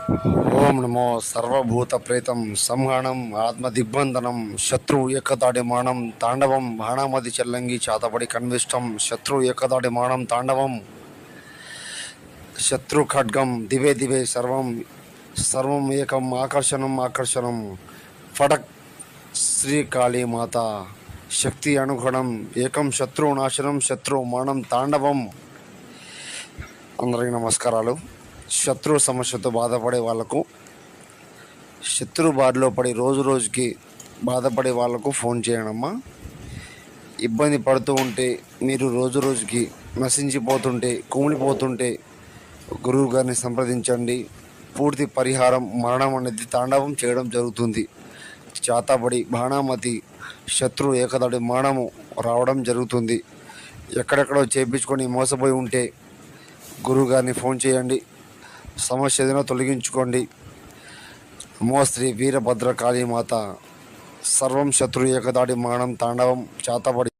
ఓం నమో సర్వభూత ప్రేతం సంహరణం ఆత్మదిగ్బంధనం శత్రు ఏకతాడి మానం తాండవం బాణామతి చెల్లంగి చాతపడి కన్విష్టం శత్రు ఏకతాడి మానం తాండవం శత్రు ఖడ్గం దివే దివే సర్వం సర్వం ఏకం ఆకర్షణం ఆకర్షణం ఫటక్ శ్రీకాళీమాత శక్తి అనుగుణం ఏకం శత్రు నాశనం శత్రు మానం తాండవం. అందరికీ నమస్కారాలు. శత్రు సమస్యతో బాధపడే వాళ్లకు, శత్రు బారిలో పడి రోజు రోజుకి బాధపడే వాళ్లకు ఫోన్ చేయడమ్మా. ఇబ్బంది పడుతూ ఉంటే, మీరు రోజు రోజుకి నశించిపోతుంటే, కుమిలిపోతుంటే గురువు గారిని సంప్రదించండి. పూర్తి పరిహారం, మరణం అనేది తాండవం చేయడం జరుగుతుంది. చాతబడి బాణామతి శత్రు ఏకదడి మరణము రావడం జరుగుతుంది. ఎక్కడెక్కడో చేయించుకొని మోసపోయి ఉంటే గురువు గారిని ఫోన్ చేయండి. సమస్య ఏదైనా తొలగించుకోండి. నమో శ్రీ వీరభద్రకాళీమాత సర్వం శత్రు ఏకదాడి మానం తాండవం చాతబడి